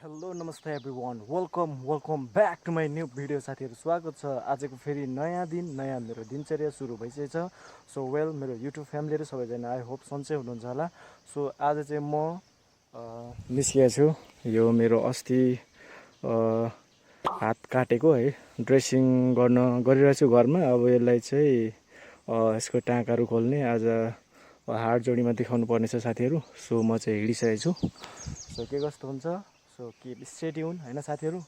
Hello नमस्ते everyone welcome back to my new video साथीहरू स्वागत छ आजको फेरि नयाँ दिन नयाँ मेरो दिनचर्या सुरु भइसकेको छ। सो मेरो युट्युब फ्यामिलीहरू सबैजना आई होप सन्चै हुनुहुन्छ होला। सो आज चाहिँ म निस्किएको छु। यो मेरो अस्ति हात काटेको है ड्रेसिङ गरिरहेको छु घरमा। अब यसलाई चाहिँ यसको टाँकाहरू खोल्ने आज हाड जोडीमा देखाउनु पर्नेछ साथीहरू। सो म चाहिँ हिँडिसकेको छु। सो के कस्तो हुन्छ सो किप स्टे ट्युन होइन साथीहरू,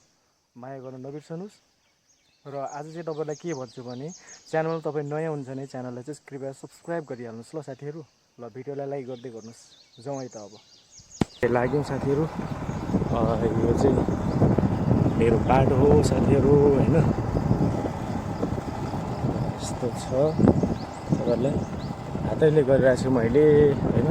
माया गर्न नबिर्सनुहोस्। र आज चाहिँ तपाईँलाई के भन्छु भने च्यानल तपाईँ नयाँ हुन्छ भने च्यानललाई चाहिँ कृपया सब्सक्राइब गरिहाल्नुहोस् ल साथीहरू। ल भिडियोलाई लाइक गर्दै गर्नुहोस्। जाउँ है त अब लाग्यौँ साथीहरू। यो चाहिँ मेरो बाटो हो साथीहरू होइन, यस्तो छ। तपाईँहरूलाई हातैले गरिरहेको छु मैले होइन।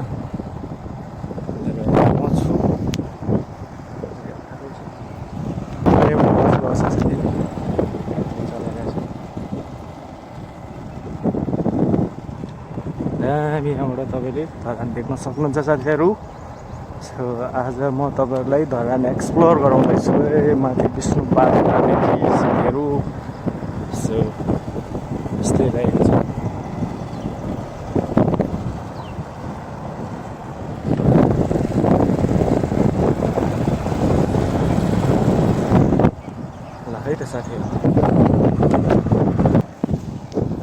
दामी यहाँबाट तपाईँले धरान देख्न सक्नुहुन्छ साथीहरू। सो आज म तपाईँहरूलाई धरान एक्सप्लोर गराउँदैछु माथि विष्णु पार्कदेखि साथीहरू। सो यस्तै रहेको छ। ल है त साथीहरू,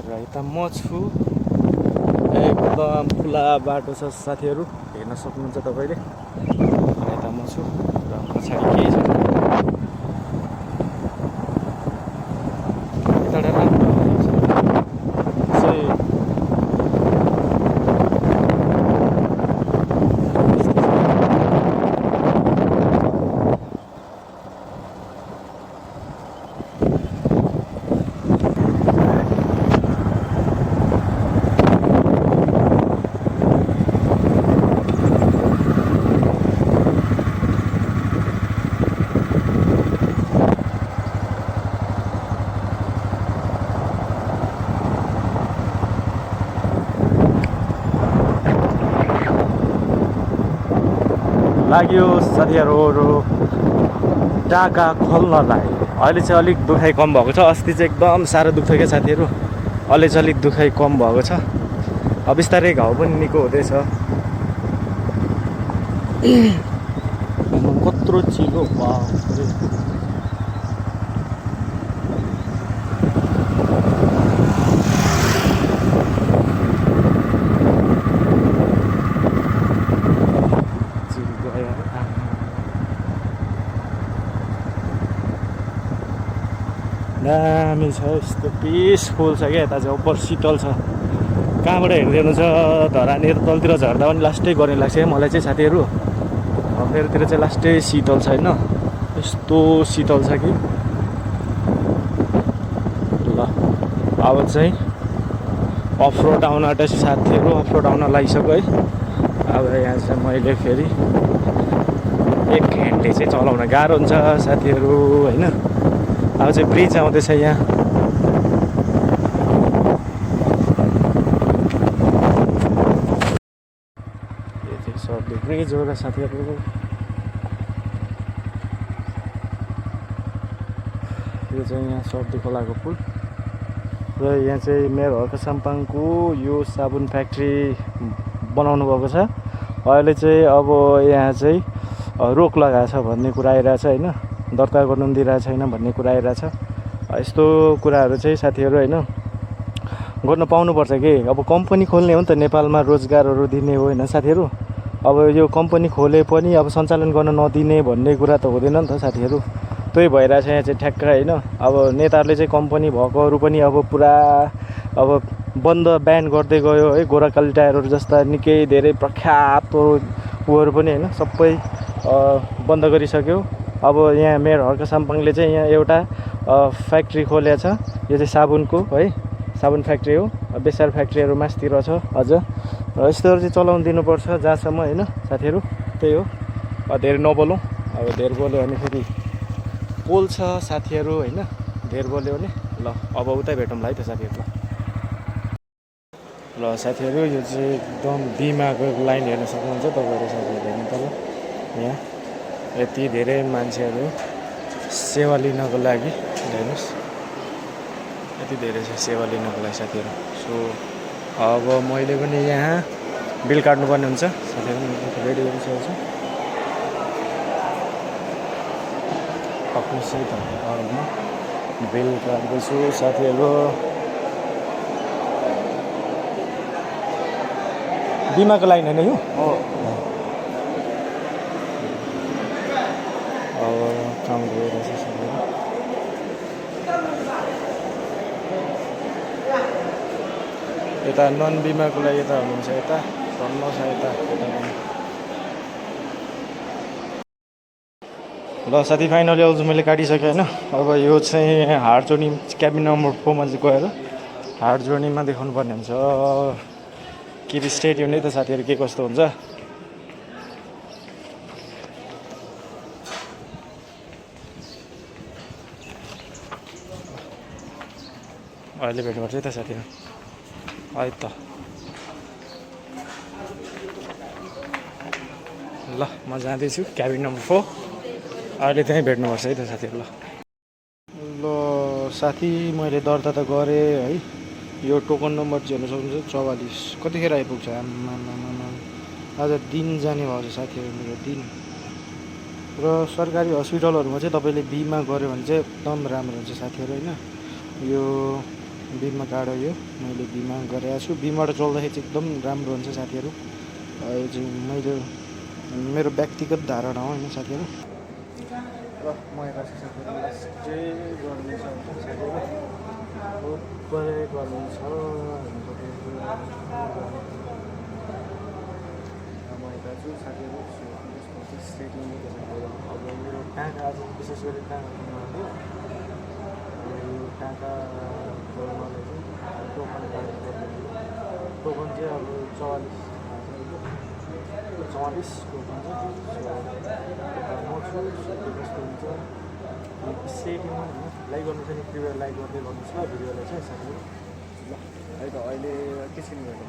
र यता म छु। एकदम खुला बाटो छ साथीहरू, हेर्न सक्नुहुन्छ तपाईँले। यता म छु र पछाडि केही छ लाग्यो साथीहरू टाँका खोल्नलाई। अहिले चाहिँ अलिक दुखाइ कम भएको छ। अस्ति चाहिँ एकदम साह्रो दुख्थ्यो क्या साथीहरू, अहिले चाहिँ अलिक दुखाइ कम भएको छ। अब बिस्तारै घाउ पनि निको हुँदैछ। कत्रो चिलो दामी छ। यस्तो पिसफुल छ क्या यता चाहिँ। उपर शीतल छ। कहाँबाट हेर्नु छ धरानीहरू तलतिर झर्दा पनि लास्टै गर्ने लाग्छ है मलाई चाहिँ साथीहरू। मेरोतिर चाहिँ लास्टै शीतल छ होइन, यस्तो शीतल छ कि। ल अब चाहिँ अफरोड आउन आँटेपछि साथीहरू, अफरोड आउन लागिसक्यो है। अब यहाँ चाहिँ मैले फेरि 1 घन्टे चाहिँ चलाउन गाह्रो हुन्छ साथीहरू होइन। अब चाहिँ ब्रिज आउँदैछ यहाँ। यो चाहिँ सर्दी ब्रिज हो र साथीहरू। यो चाहिँ यहाँ सर्दी खोलाको पुल र यहाँ चाहिँ मेरो हर्क साम्पाङको यो साबुन फ्याक्ट्री बनाउनु भएको छ। अहिले चाहिँ अब यहाँ चाहिँ रोक लगाएको छ भन्ने कुरा आइरहेछ होइन, दर्ता गर्नु पनि दिइरहेको छैन भन्ने कुरा आइरहेछ। यस्तो कुराहरू चाहिँ साथीहरू होइन गर्न पाउनुपर्छ कि। अब कम्पनी खोल्ने हो नि त, नेपालमा रोजगारहरू दिने हो होइन साथीहरू। अब यो कम्पनी खोले पनि अब सञ्चालन गर्न नदिने भन्ने कुरा त हुँदैन नि त साथीहरू। त्यही भइरहेछ यहाँ चाहिँ ठ्याक्क होइन। अब नेताहरूले चाहिँ कम्पनी भएकोहरू पनि अब पुरा अब बन्द ब्यान गर्दै गयो है। गोराकाली टायरहरू जस्ता निकै धेरै प्रख्यात उयोहरू पनि होइन सबै बन्द गरिसक्यो। अब यहाँ मेयर हर्क साम्पाङले चाहिँ यहाँ एउटा फ्याक्ट्री खोलेको छ। यो चाहिँ साबुनको है, साबुन फ्याक्ट्री हो। बेसार फ्याक्ट्रीहरू मास्तिर छ अझ। र यस्तोहरू चाहिँ चलाउनु दिनुपर्छ जहाँसम्म होइन साथीहरू। त्यही हो, धेरै नबोलौँ। अब धेरै बोल्यो भने फेरि पोल छ साथीहरू होइन, धेरै बोल्यो भने। ल अब उतै भेटौँला है त साथीहरू। ल साथीहरू यो चाहिँ एकदम बिमाको लाइन हेर्न सक्नुहुन्छ तपाईँहरू साथीहरूले हेर्नु तल यहाँ यति धेरै मान्छेहरू सेवा लिनको लागि हेर्नुहोस् यति धेरै छ सेवा लिनको लागि साथीहरू। सो अब मैले पनि यहाँ बिल काट्नुपर्ने हुन्छ साथीहरू। रेडी गरिसकेको छु आफ्नो सहित बिल काट्दैछु साथीहरू। बिमाको लागि होइन यो अब काम गरिरहेछ साथीहरू। यता नन बिमाको लागि यता हुनुहुन्छ यता भन्नुहोस् यता ल साथी फाइनली अब मैले काटिसकेँ होइन। अब यो चाहिँ हार्ड जोर्नी क्याबिन नम्बर 4 मा चाहिँ गएर हार्ड जोर्नीमा देखाउनु पर्ने हुन्छ। के स्टेट हुने त साथीहरू के कस्तो हुन्छ। अहिले भेट्नुपर्छ है त साथीहरू। है त ल म जाँदैछु क्याबिन नम्बर 4। अहिले त्यहीँ भेट्नुपर्छ है त साथीहरू। ल साथी मैले दर्ता त गरेँ है। यो टोकन नम्बर चाहिँ हेर्न सक्नुहुन्छ 44। कतिखेर आइपुग्छ आज दिन जाने भयो साथीहरू मेरो दिन। र सरकारी हस्पिटलहरूमा चाहिँ तपाईँले बिमा गऱ्यो भने चाहिँ एकदम राम्रो हुन्छ साथीहरू होइन। यो बिमा कार्ड हो यो मैले बिमा गरेको छु। बिमाबाट चल्दाखेरि चाहिँ एकदम राम्रो हुन्छ साथीहरू। यो चाहिँ मैले मेरो व्यक्तिगत धारणा हो होइन साथीहरू। र म यता साथीहरू लास्ट चाहिँ गर्नु छ साथीहरू पुरै गर्नु छ। म यता छु साथीहरू। सेटिङ अब मेरो टाँका आज विशेष गरी टाँका यो टाँका जोड्नलाई चाहिँ टोकन काट्नु पर्ने। टोकन चाहिँ अब 44 टोकन चाहिँ म छु। कस्तो हुन्छ सेटिङमा होइन लाइक गर्नु छ नि कृपया लाइक गर्दै गर्नुहोस् ल भिडियोलाई चाहिँ साथीहरू। ल है त अहिले एकैछिन गर्नु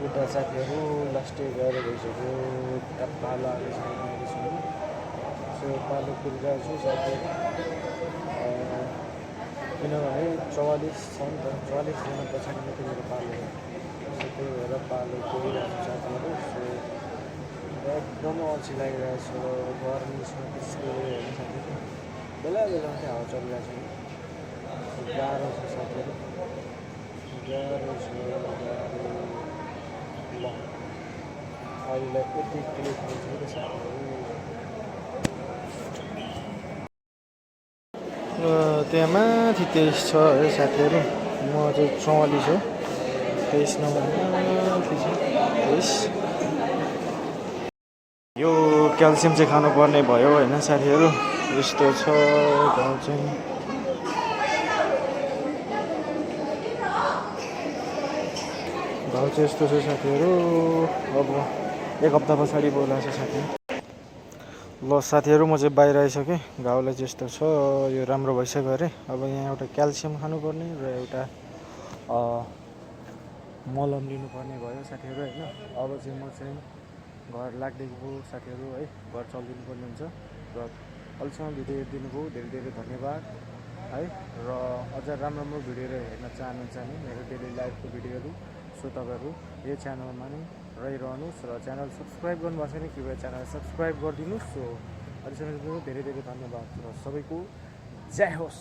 बुद्ध साथीहरू लास्टै गएर गइसक्यो। पालो आएको छ सो पालो कुदिरहेको छु साथीहरू। किनभने 44 छ नि त 44 जना पछाडि मात्रै मेरो पालो हो। सो त्यही भएर पालो कुदिरहेको छु साथीहरू। सो एकदम अल्छी लागिरहेको छ। गर्मीमा त्यसको होइन साथीहरू। बेला बेलामा चाहिँ हावा चलिरहेको छ। गाह्रो छ साथीहरू गाह्रो छ ल अहिले यति क्लिक हुन्छ कि साथीहरू। त्यहाँ माथि 23 छ है साथीहरू। म चाहिँ 44 हो। 23 नम्बरमा माथि छ 23। यो क्याल्सियम चाहिँ खानुपर्ने भयो होइन साथीहरू। यस्तो छ गाउँ चाहिँ। घाउ चाहिँ यस्तो छ साथीहरू। अब एक हप्ता पछाडि बोलाएको छ साथीहरू। ल साथीहरू म चाहिँ बाहिर आइसकेँ। घाउलाई चाहिँ यस्तो छ यो राम्रो भइसक्यो अरे। अब यहाँ एउटा क्याल्सियम खानुपर्ने र एउटा मलम लिनुपर्ने भयो साथीहरू होइन। अब चाहिँ म चाहिँ घर लाग्दैको साथीहरू है। घर चलिदिनु पर्ने हुन्छ र अहिलेसम्म भिडियो हेरिदिनु भयो धेरै धेरै धन्यवाद है। र अझ राम्रो राम्रो भिडियोहरू हेर्न चाहनुहुन्छ भने मेरो डेली लाइफको भिडियोहरू सो तपाईँहरू यो च्यानलमा नै रहिरहनुहोस्। र च्यानल सब्सक्राइब गर्नुभएको छ भने कृपया च्यानल सब्सक्राइब गरिदिनुहोस्। सो अहिलेसम्म धेरै धेरै धन्यवाद र सबैको जय होस्।